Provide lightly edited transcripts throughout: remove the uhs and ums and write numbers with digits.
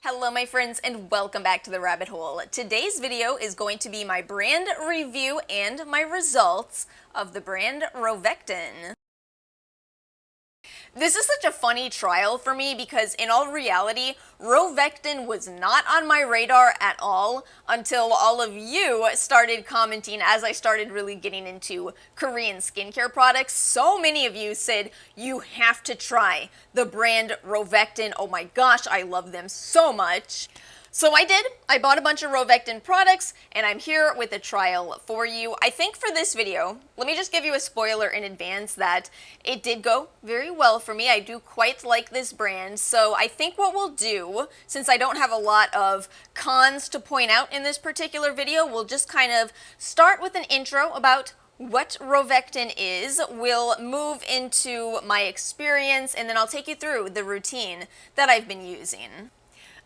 Hello my friends and welcome back to the rabbit hole. Today's video is going to be my brand review and my results of the brand Rovectin. This is such a funny trial for me because in all reality, Rovectin was not on my radar at all until all of you started commenting as I started really getting into Korean skincare products. So many of you said, you have to try the brand Rovectin. Oh my gosh, I love them so much. So I did. I bought a bunch of Rovectin products, and I'm here with a trial for you. I think for this video, let me just give you a spoiler in advance that it did go very well for me. I do quite like this brand, so I think what we'll do, since I don't have a lot of cons to point out in this particular video, we'll just kind of start with an intro about what Rovectin is. We'll move into my experience, and then I'll take you through the routine that I've been using.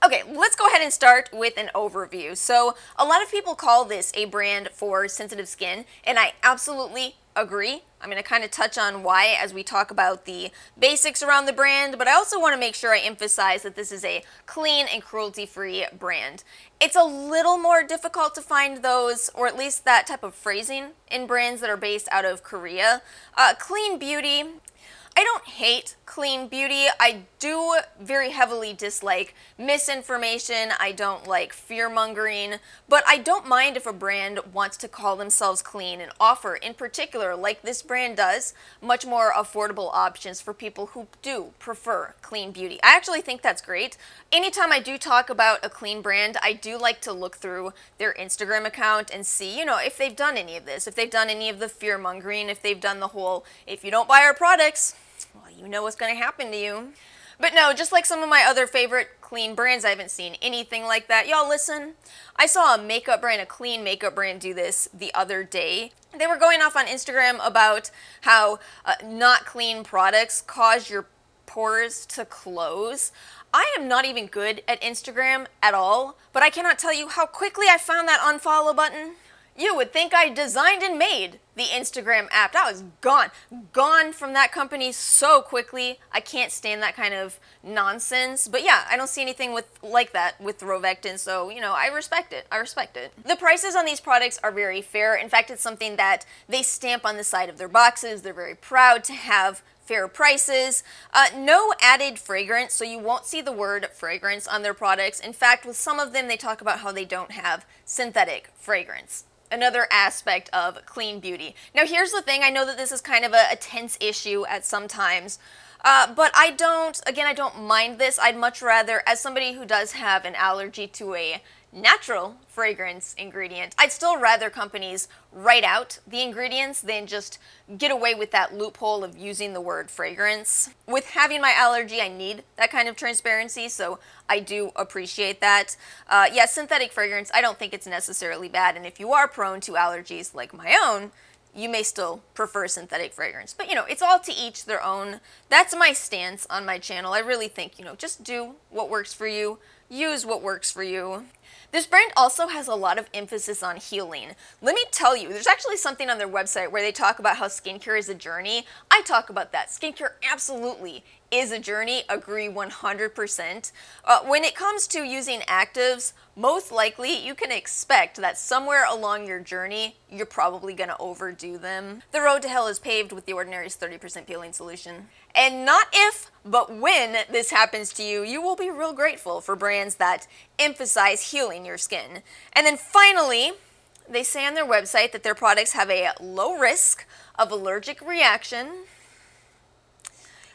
Okay, let's go ahead and start with an overview. So, a lot of people call this a brand for sensitive skin, and I absolutely agree. I'm going to kind of touch on why as we talk about the basics around the brand, but I also want to make sure I emphasize that this is a clean and cruelty-free brand. It's a little more difficult to find those, or at least that type of phrasing, in brands that are based out of Korea. Clean beauty. I don't hate clean beauty. I do very heavily dislike misinformation. I don't like fear-mongering, but I don't mind if a brand wants to call themselves clean and offer, in particular, like this brand does, much more affordable options for people who do prefer clean beauty. I actually think that's great. Anytime I do talk about a clean brand, I do like to look through their Instagram account and see, if they've done any of this, if they've done any of the fear-mongering, if they've done the whole, if you don't buy our products, well, you know what's going to happen to you. But no, just like some of my other favorite clean brands, I haven't seen anything like that. Y'all listen, I saw a clean makeup brand do this the other day. They were going off on Instagram about how not clean products cause your pores to close. I am not even good at Instagram at all, but I cannot tell you how quickly I found that unfollow button. You would think I designed and made the Instagram app. I was gone from that company so quickly. I can't stand that kind of nonsense. But yeah, I don't see anything like that with Rovectin, so, I respect it. The prices on these products are very fair. In fact, it's something that they stamp on the side of their boxes. They're very proud to have fair prices. No added fragrance, so you won't see the word fragrance on their products. In fact, with some of them, they talk about how they don't have synthetic fragrance. Another aspect of clean beauty. Now here's the thing, I know that this is kind of a tense issue at some times, but I don't mind this. I'd much rather, as somebody who does have an allergy to a natural fragrance ingredient, I'd still rather companies write out the ingredients than just get away with that loophole of using the word fragrance. With having my allergy, I need that kind of transparency, so I do appreciate that. Yeah, synthetic fragrance, I don't think it's necessarily bad, and if you are prone to allergies like my own, you may still prefer synthetic fragrance. But, it's all to each their own. That's my stance on my channel. I really think, just do what works for you. Use what works for you. This brand also has a lot of emphasis on healing. Let me tell you, there's actually something on their website where they talk about how skincare is a journey. I talk about that. Skincare absolutely is a journey. Agree 100%. When it comes to using actives, most likely you can expect that somewhere along your journey, you're probably going to overdo them. The road to hell is paved with The Ordinary's 30% peeling solution. And not if, but when this happens to you, you will be real grateful for brands that emphasize healing your skin. And then finally, they say on their website that their products have a low risk of allergic reaction.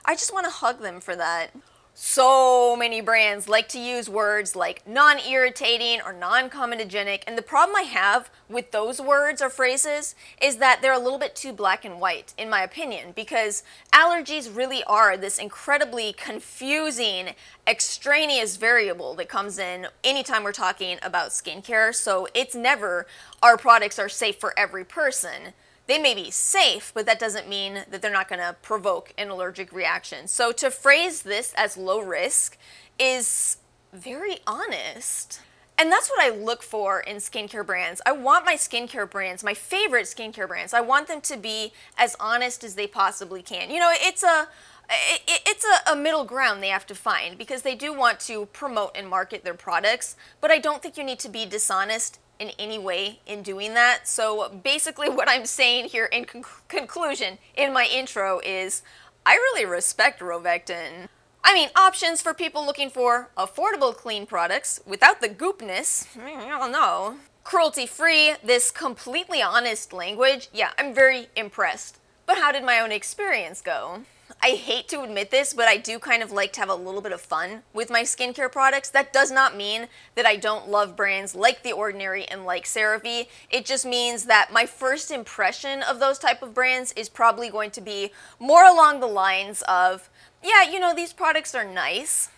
I just want to hug them for that. So many brands like to use words like non-irritating or non-comedogenic, and the problem I have with those words or phrases is that they're a little bit too black and white, in my opinion, because allergies really are this incredibly confusing, extraneous variable that comes in anytime we're talking about skincare, so it's never our products are safe for every person. They may be safe, but that doesn't mean that they're not going to provoke an allergic reaction. So to phrase this as low risk is very honest. And that's what I look for in skincare brands. I want my skincare brands, my favorite skincare brands, I want them to be as honest as they possibly can. You know, it's a It's a middle ground they have to find because they do want to promote and market their products, but I don't think you need to be dishonest in any way in doing that. So basically what I'm saying here in conclusion in my intro is I really respect Rovectin. I mean, options for people looking for affordable clean products without the goopness, I don't know. Cruelty-free, this completely honest language, yeah, I'm very impressed. But how did my own experience go? I hate to admit this, but I do kind of like to have a little bit of fun with my skincare products. That does not mean that I don't love brands like The Ordinary and like CeraVe. It just means that my first impression of those type of brands is probably going to be more along the lines of, yeah, you know, these products are nice.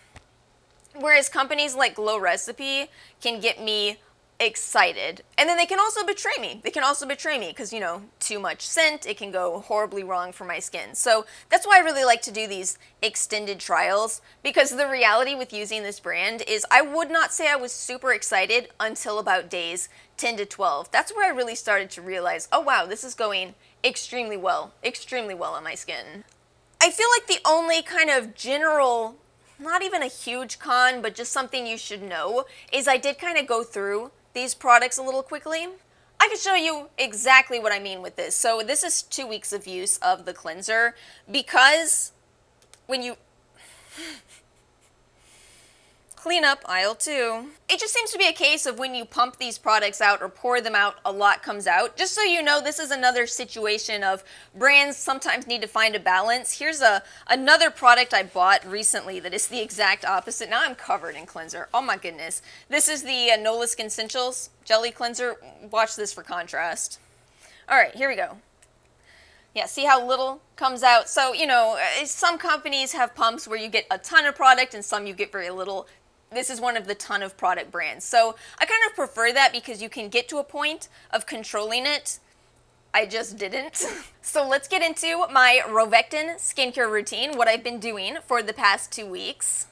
Whereas companies like Glow Recipe can get me excited. And then they can also betray me. They can also betray me because, you know, too much scent, it can go horribly wrong for my skin. So that's why I really like to do these extended trials, because the reality with using this brand is I would not say I was super excited until about days 10 to 12. That's where I really started to realize, oh wow, this is going extremely well on my skin. I feel like the only kind of general, not even a huge con, but just something you should know, is I did kind of go through these products a little quickly. I can show you exactly what I mean with this. So this is 2 weeks of use of the cleanser, because when you clean up aisle 2. It just seems to be a case of when you pump these products out or pour them out, a lot comes out. Just so you know, this is another situation of brands sometimes need to find a balance. Here's another product I bought recently that is the exact opposite. Now I'm covered in cleanser. Oh my goodness. This is the No Skin Essentials Jelly Cleanser. Watch this for contrast. Alright, here we go. Yeah, see how little comes out? So, you know, some companies have pumps where you get a ton of product and some you get very little. This is one of the ton of product brands. So I kind of prefer that because you can get to a point of controlling it. I just didn't. So let's get into my Rovectin skincare routine, what I've been doing for the past 2 weeks.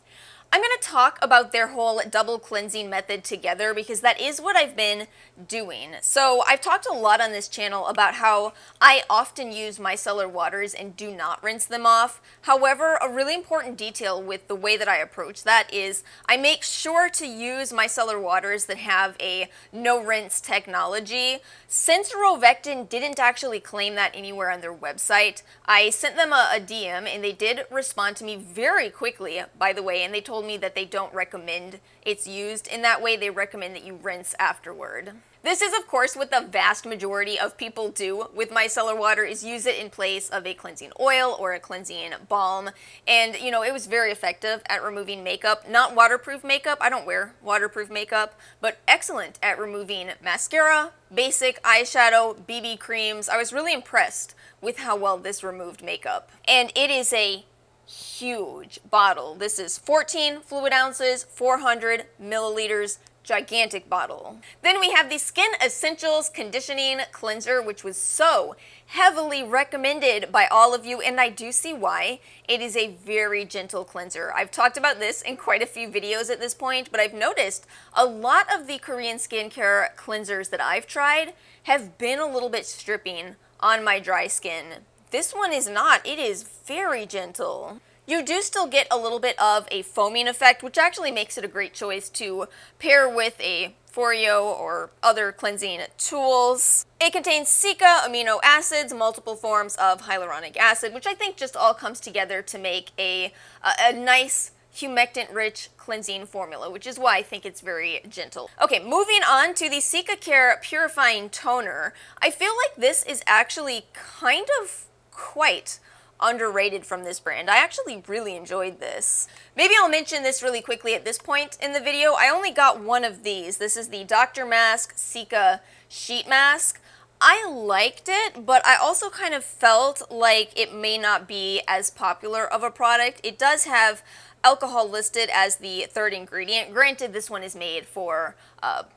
I'm going to talk about their whole double cleansing method together because that is what I've been doing. So I've talked a lot on this channel about how I often use micellar waters and do not rinse them off. However, a really important detail with the way that I approach that is I make sure to use micellar waters that have a no rinse technology. Since Rovectin didn't actually claim that anywhere on their website, I sent them a DM and they did respond to me very quickly, by the way, and they told me that they don't recommend it's used in that way. They recommend that you rinse afterward. This is, of course, what the vast majority of people do with micellar water, is use it in place of a cleansing oil or a cleansing balm. And, you know, it was very effective at removing makeup. Not waterproof makeup. I don't wear waterproof makeup, but excellent at removing mascara, basic eyeshadow, BB creams. I was really impressed with how well this removed makeup. And it is a huge bottle. This is 14 fluid ounces, 400 milliliters, gigantic bottle. Then we have the Skin Essentials Conditioning Cleanser, which was so heavily recommended by all of you, and I do see why. It is a very gentle cleanser. I've talked about this in quite a few videos at this point, but I've noticed a lot of the Korean skincare cleansers that I've tried have been a little bit stripping on my dry skin. This one is not. It is very gentle. You do still get a little bit of a foaming effect, which actually makes it a great choice to pair with a Foreo or other cleansing tools. It contains Cica amino acids, multiple forms of hyaluronic acid, which I think just all comes together to make a nice humectant-rich cleansing formula, which is why I think it's very gentle. Okay, moving on to the Cica Care Purifying Toner. I feel like this is actually kind of quite underrated from this brand. I actually really enjoyed this. Maybe I'll mention this really quickly at this point in the video. I only got one of these. This is the Dr. Mask Cica Sheet Mask. I liked it, but I also kind of felt like it may not be as popular of a product. It does have alcohol listed as the third ingredient. Granted, this one is made for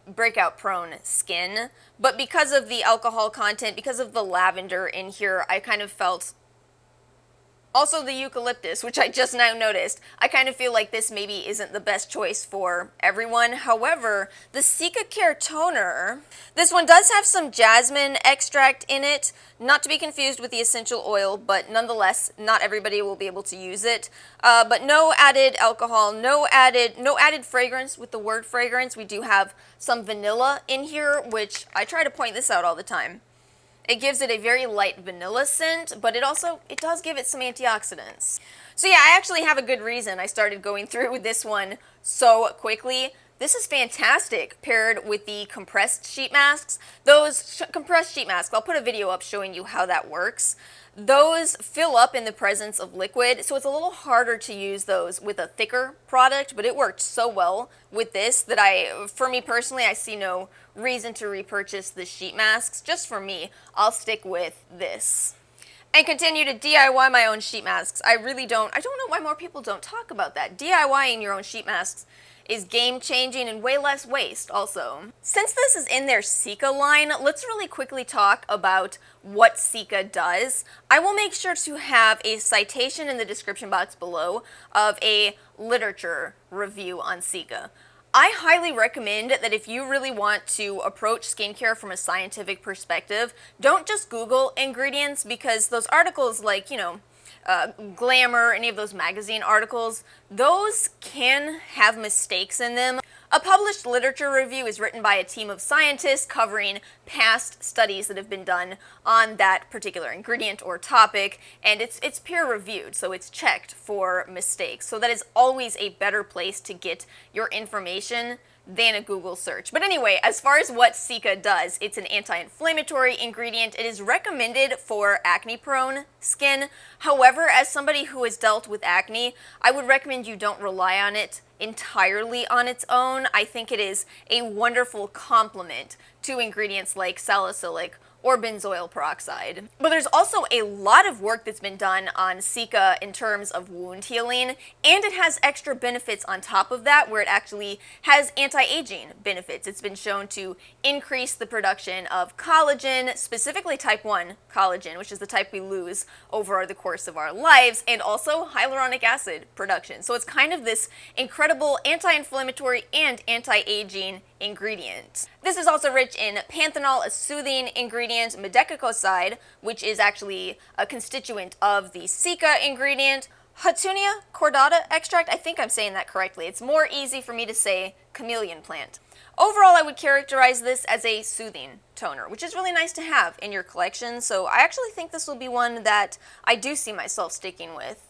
breakout-prone skin, but because of the alcohol content, because of the lavender in here, I kind of felt Also the eucalyptus, which I just now noticed. I kind of feel like this maybe isn't the best choice for everyone. However, the Cica Care Toner, this one does have some jasmine extract in it, not to be confused with the essential oil, but nonetheless, not everybody will be able to use it. But no added alcohol, no added fragrance. With the word fragrance, we do have some vanilla in here, which I try to point this out all the time. It gives it a very light vanilla scent, but it does give it some antioxidants. So yeah, I actually have a good reason I started going through this one so quickly. This is fantastic paired with the compressed sheet masks. Those compressed sheet masks, I'll put a video up showing you how that works. Those fill up in the presence of liquid, so it's a little harder to use those with a thicker product, but it worked so well with this that for me personally, I see no reason to repurchase the sheet masks. Just for me, I'll stick with this. And continue to DIY my own sheet masks. I don't know why more people don't talk about that. DIYing your own sheet masks is game-changing and way less waste also. Since this is in their Cica line, let's really quickly talk about what Cica does. I will make sure to have a citation in the description box below of a literature review on Cica. I highly recommend that if you really want to approach skincare from a scientific perspective, don't just Google ingredients, because those articles like, Glamour, any of those magazine articles, those can have mistakes in them. A published literature review is written by a team of scientists covering past studies that have been done on that particular ingredient or topic, and it's peer-reviewed, so it's checked for mistakes. So that is always a better place to get your information than a Google search. But anyway, as far as what Cica does, it's an anti-inflammatory ingredient. It is recommended for acne-prone skin. However, as somebody who has dealt with acne, I would recommend you don't rely on it entirely on its own. I think it is a wonderful complement to ingredients like salicylic or benzoyl peroxide. But there's also a lot of work that's been done on Cica in terms of wound healing, and it has extra benefits on top of that, where it actually has anti-aging benefits. It's been shown to increase the production of collagen, specifically type 1 collagen, which is the type we lose over the course of our lives, and also hyaluronic acid production. So it's kind of this incredible anti-inflammatory and anti-aging ingredient. This is also rich in panthenol, a soothing ingredient, medecicoside, which is actually a constituent of the Cica ingredient, Hatunia cordata extract, I think I'm saying that correctly. It's more easy for me to say chameleon plant. Overall, I would characterize this as a soothing toner, which is really nice to have in your collection, so I actually think this will be one that I do see myself sticking with.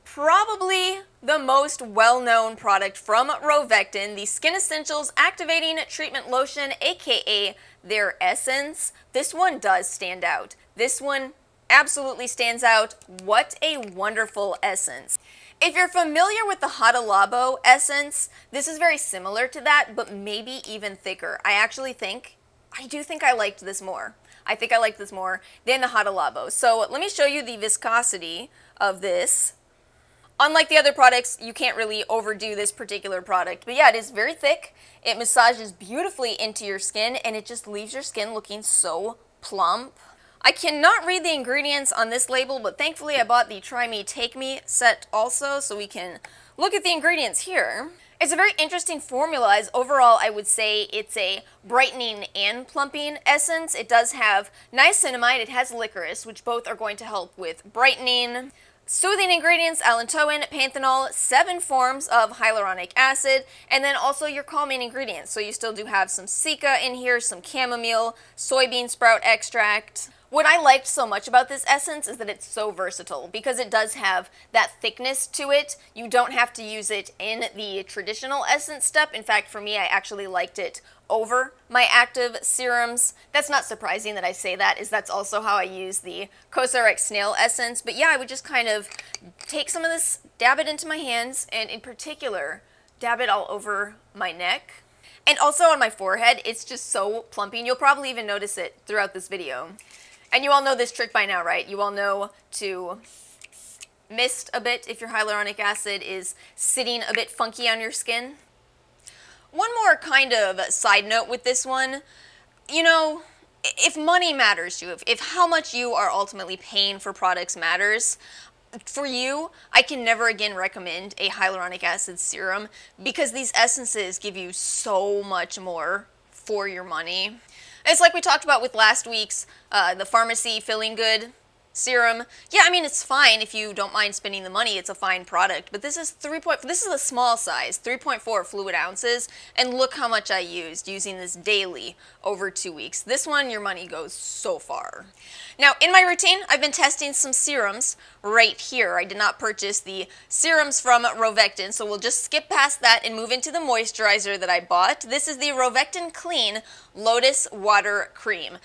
Probably the most well-known product from Rovectin, the Skin Essentials Activating Treatment Lotion, aka their Essence. This one does stand out. This one absolutely stands out. What a wonderful essence. If you're familiar with the Hada Labo essence, this is very similar to that, but maybe even thicker. I do think I liked this more. I think I liked this more than the Hada Labo. So let me show you the viscosity of this. Unlike the other products, you can't really overdo this particular product. But yeah, it is very thick. It massages beautifully into your skin, and it just leaves your skin looking so plump. I cannot read the ingredients on this label, but thankfully I bought the Try Me, Take Me set also, so we can look at the ingredients here. It's a very interesting formula, as overall I would say it's a brightening and plumping essence. It does have niacinamide, it has licorice, which both are going to help with brightening. Soothing ingredients, allantoin, panthenol, 7 forms of hyaluronic acid, and then also your calming ingredients. So you still do have some Cica in here, some chamomile, soybean sprout extract. What I liked so much about this essence is that it's so versatile because it does have that thickness to it. You don't have to use it in the traditional essence step. In fact, for me, I actually liked it over my active serums. That's not surprising that I say that, is that's also how I use the Cosrx Snail Essence. But yeah, I would just kind of take some of this, dab it into my hands, and in particular, dab it all over my neck. And also on my forehead. It's just so plumping. You'll probably even notice it throughout this video. And you all know this trick by now, right? You all know to mist a bit if your hyaluronic acid is sitting a bit funky on your skin. One more kind of side note with this one, if money matters to you, if how much you are ultimately paying for products matters, For you, I can never again recommend a hyaluronic acid serum because these essences give you so much more for your money. It's like we talked about with last week's the pharmacy Feeling Good serum. Yeah, I mean it's fine if you don't mind spending the money. It's a fine product, but this is this is a small size, 3.4 fluid ounces, and look how much I used using this daily over 2 weeks. This one, your money goes so far. Now, in my routine, I've been testing some serums right here. I did not purchase the serums from Rovectin, so we'll just skip past that and move into the moisturizer that I bought. This is the Rovectin Clean Lotus Water Cream.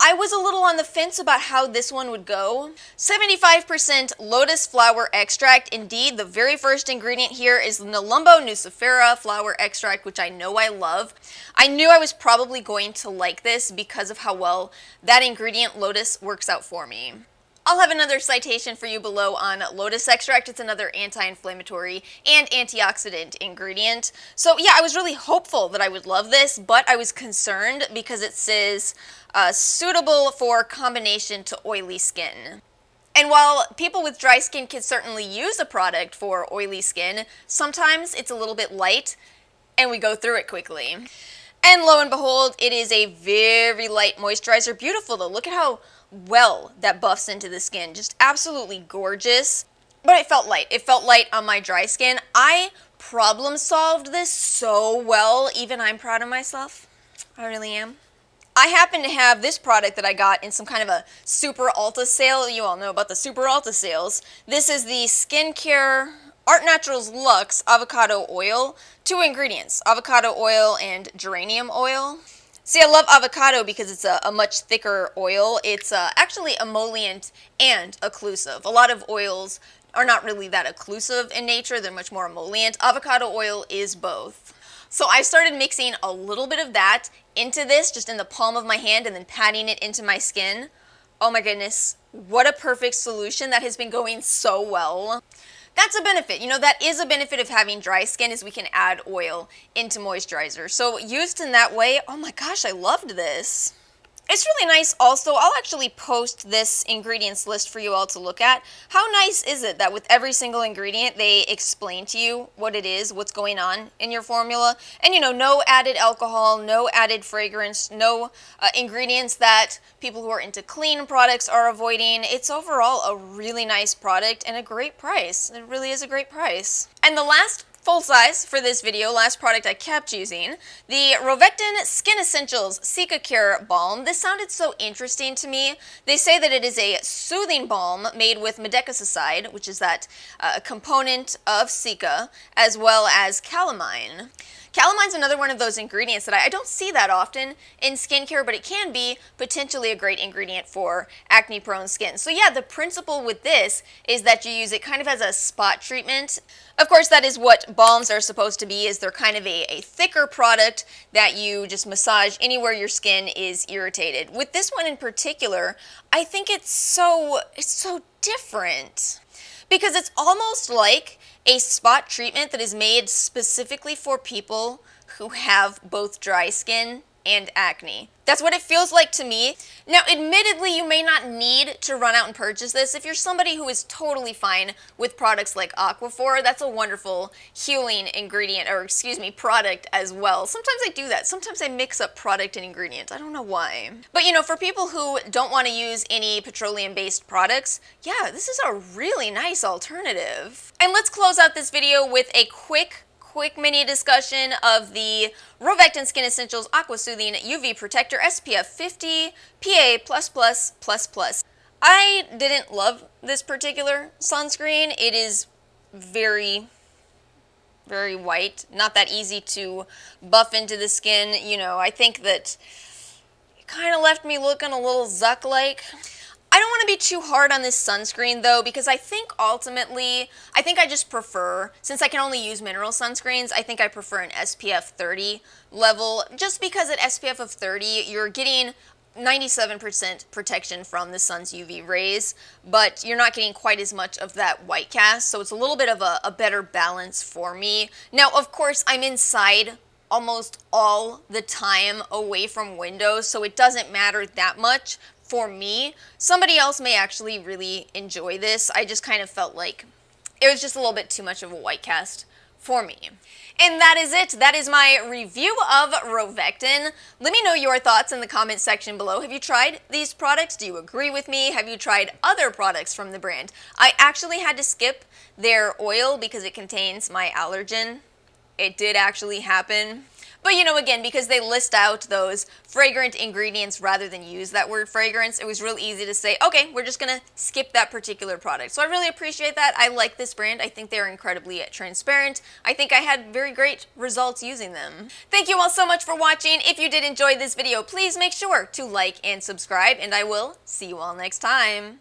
I was a little on the fence about how this one would go. 75% lotus flower extract. Indeed, the very first ingredient here is Nelumbo nucifera flower extract, which I know I love. I knew I was probably going to like this because of how well that ingredient, lotus, works out for me. I'll have another citation for you below on lotus extract. It's another anti-inflammatory and antioxidant ingredient. So yeah, I was really hopeful that I would love this, but I was concerned because it says suitable for combination to oily skin. And while people with dry skin can certainly use a product for oily skin, sometimes it's a little bit light and we go through it quickly. And lo and behold, it is a very light moisturizer. Beautiful though. Look at how well that buffs into the skin. Just absolutely gorgeous. But it felt light. It felt light on my dry skin. I problem solved this so well. Even I'm proud of myself. I really am. I happen to have this product that I got in some kind of a Super Ulta sale. You all know about the Super Ulta sales. This is the Skincare Art Naturals Luxe Avocado Oil. 2 ingredients, avocado oil and geranium oil. See, I love avocado because it's a much thicker oil. It's actually emollient and occlusive. A lot of oils are not really that occlusive in nature. They're much more emollient. Avocado oil is both. So I started mixing a little bit of that into this, just in the palm of my hand, and then patting it into my skin. Oh my goodness, what a perfect solution. That has been going so well. That's a benefit. You know, that is a benefit of having dry skin, is we can add oil into moisturizer. So used in that way, oh my gosh, I loved this. It's really nice also. I'll actually post this ingredients list for you all to look at. How nice is it that with every single ingredient they explain to you what it is, what's going on in your formula? And you know, no added alcohol, no added fragrance, no ingredients that people who are into clean products are avoiding. It's overall a really nice product and a great price. It really is a great price. And the last full size for this video, last product I kept using, the Rovectin Skin Essentials Cica Balm. This sounded so interesting to me. They say that it is a soothing balm made with medicoside, which is that component of Cica, as well as calamine. Calamine's another one of those ingredients that I don't see that often in skincare, but it can be potentially a great ingredient for acne-prone skin. So yeah, the principle with this is that you use it kind of as a spot treatment. Of course, that is what balms are supposed to be, is they're kind of a thicker product that you just massage anywhere your skin is irritated. With this one in particular, I think it's so different, because it's almost like a spot treatment that is made specifically for people who have both dry skin and acne. That's what it feels like to me. Now, admittedly, you may not need to run out and purchase this. If you're somebody who is totally fine with products like Aquaphor, that's a wonderful healing ingredient, or excuse me, product as well. Sometimes I do that. Sometimes I mix up product and ingredient. I don't know why. But you know, for people who don't want to use any petroleum-based products, yeah, this is a really nice alternative. And let's close out this video with a quick mini discussion of the Rovectin Skin Essentials Aqua Soothing UV Protector SPF 50 PA++++. I didn't love this particular sunscreen. It is very white, not that easy to buff into the skin. You know, I think that it kind of left me looking a little Zuck-like. I don't want to be too hard on this sunscreen though, because I think ultimately, I just prefer, since I can only use mineral sunscreens, I think I prefer an SPF 30 level, just because at SPF of 30, you're getting 97% protection from the sun's UV rays, but you're not getting quite as much of that white cast, so it's a little bit of a better balance for me. Now, of course, I'm inside almost all the time away from windows, so it doesn't matter that much for me. Somebody else may actually really enjoy this. I just kind of felt like it was just a little bit too much of a white cast for me. And that is it. That is my review of Rovectin. Let me know your thoughts in the comment section below. Have you tried these products? Do you agree with me? Have you tried other products from the brand? I actually had to skip their oil because it contains my allergen. It did actually happen. But you know, again, because they list out those fragrant ingredients rather than use that word fragrance, it was real easy to say, okay, we're just gonna skip that particular product. So I really appreciate that. I like this brand. I think they're incredibly transparent. I think I had very great results using them. Thank you all so much for watching. If you did enjoy this video, please make sure to like and subscribe, and I will see you all next time.